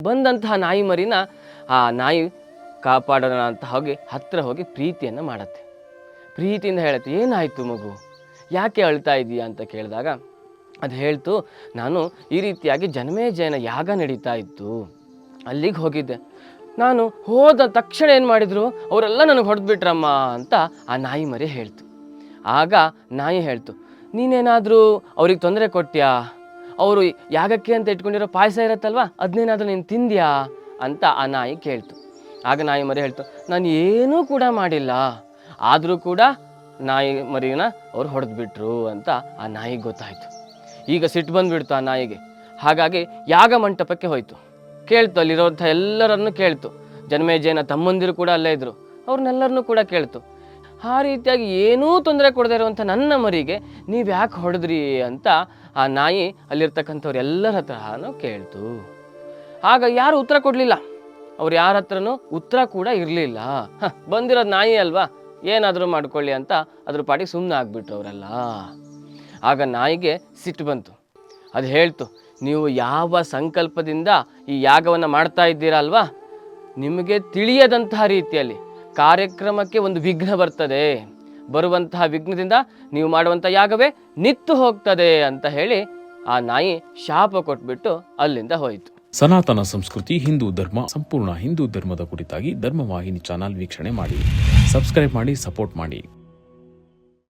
ಬಂದಂತಹ ನಾಯಿ ಮರಿನ ಆ ನಾಯಿ ಕಾಪಾಡೋಣ ಅಂತ ಹತ್ತಿರ ಹೋಗಿ ಪ್ರೀತಿಯನ್ನು ಮಾಡತ್ತೆ. ಪ್ರೀತಿಯಿಂದ ಹೇಳುತ್ತೆ, ಏನಾಯಿತು ಮಗು, ಯಾಕೆ ಅಳ್ತಾ ಇದೀಯಾ ಅಂತ ಕೇಳಿದಾಗ ಅದು ಹೇಳ್ತು, ನಾನು ಈ ರೀತಿಯಾಗಿ ಜನಮೇಜಯನ ಯಾಗ ನಡೀತಾ ಇತ್ತು, ಅಲ್ಲಿಗೆ ಹೋಗಿದ್ದೆ. ನಾನು ಹೋದ ತಕ್ಷಣ ಏನು ಮಾಡಿದರು, ಅವರೆಲ್ಲ ನನಗೆ ಹೊಡೆದ್ಬಿಟ್ರಮ್ಮ ಅಂತ ಆ ನಾಯಿ ಮರಿ ಹೇಳ್ತು. ಆಗ ನಾಯಿ ಹೇಳ್ತು, ನೀನೇನಾದರೂ ಅವ್ರಿಗೆ ತೊಂದರೆ ಕೊಟ್ಟ್ಯಾ, ಅವರು ಯಾಗಕ್ಕೆ ಅಂತ ಇಟ್ಕೊಂಡಿರೋ ಪಾಯಸ ಇರುತ್ತಲ್ವ ಅದನ್ನೇನಾದರೂ ನೀನು ತಿಂದ್ಯಾ ಅಂತ ಆ ನಾಯಿ ಕೇಳ್ತು. ಆಗ ನಾಯಿ ಮರಿ ಹೇಳ್ತು, ನಾನು ಏನೂ ಕೂಡ ಮಾಡಿಲ್ಲ, ಆದರೂ ಕೂಡ ನಾಯಿ ಮರಿನ ಅವ್ರು ಹೊಡೆದ್ಬಿಟ್ರು ಅಂತ ಆ ನಾಯಿಗೆ ಗೊತ್ತಾಯಿತು. ಈಗ ಸಿಟ್ಟು ಬಂದುಬಿಡ್ತು ಆ ನಾಯಿಗೆ. ಹಾಗಾಗಿ ಯಾಗ ಮಂಟಪಕ್ಕೆ ಹೋಯಿತು. ಕೇಳ್ತು, ಅಲ್ಲಿರೋಂಥ ಎಲ್ಲರನ್ನು ಕೇಳ್ತು. ಜನಮೇಜಯನ ತಮ್ಮಂದಿರು ಕೂಡ ಅಲ್ಲೇ ಇದ್ದರು, ಅವ್ರನ್ನೆಲ್ಲರನ್ನೂ ಕೂಡ ಕೇಳ್ತು. ಆ ರೀತಿಯಾಗಿ ಏನೂ ತೊಂದರೆ ಕೊಡದೇ ಇರುವಂಥ ನನ್ನ ಮರಿಗೆ ನೀವು ಯಾಕೆ ಹೊಡೆದ್ರಿ ಅಂತ ಆ ನಾಯಿ ಅಲ್ಲಿರ್ತಕ್ಕಂಥವ್ರು ಎಲ್ಲರ ಹತ್ರನೂ ಕೇಳ್ತು. ಆಗ ಯಾರು ಉತ್ತರ ಕೊಡಲಿಲ್ಲ, ಅವ್ರು ಯಾರ ಹತ್ರನೂ ಉತ್ತರ ಕೂಡ ಇರಲಿಲ್ಲ. ಬಂದಿರೋದು ನಾಯಿ ಅಲ್ವಾ, ಏನಾದರೂ ಮಾಡ್ಕೊಳ್ಳಿ ಅಂತ ಅದ್ರ ಪಾಟಿಗೆ ಸುಮ್ಮನೆ ಆಗಿಬಿಟ್ರು ಅವರೆಲ್ಲ. ಆಗ ನಾಯಿಗೆ ಸಿಟ್ಟು ಬಂತು. ಅದು ಹೇಳ್ತು, ನೀವು ಯಾವ ಸಂಕಲ್ಪದಿಂದ ಈ ಯಾಗವನ್ನು ಮಾಡ್ತಾ ಇದ್ದೀರಾ ಅಲ್ವಾ, ನಿಮಗೆ ತಿಳಿಯದಂತಹ ರೀತಿಯಲ್ಲಿ ಕಾರ್ಯಕ್ರಮಕ್ಕೆ ಒಂದು ವಿಘ್ನ ಬರ್ತದೆ, ಬರುವಂತಹ ವಿಘ್ನದಿಂದ ನೀವು ಮಾಡುವಂಥ ಯಾಗವೇ ನಿತ್ತು ಹೋಗ್ತದೆ ಅಂತ ಹೇಳಿ ಆ ನಾಯಿ ಶಾಪ ಕೊಟ್ಬಿಟ್ಟು ಅಲ್ಲಿಂದ ಹೋಯಿತು. ಸನಾತನ ಸಂಸ್ಕೃತಿ, ಹಿಂದೂ ಧರ್ಮ, ಸಂಪೂರ್ಣ ಹಿಂದೂ ಧರ್ಮದ ಕುರಿತಾಗಿ ಧರ್ಮವಾಹಿನಿ ಚಾನಲ್ ವೀಕ್ಷಣೆ ಮಾಡಿ, ಸಬ್ಸ್ಕ್ರೈಬ್ ಮಾಡಿ, ಸಪೋರ್ಟ್ ಮಾಡಿ.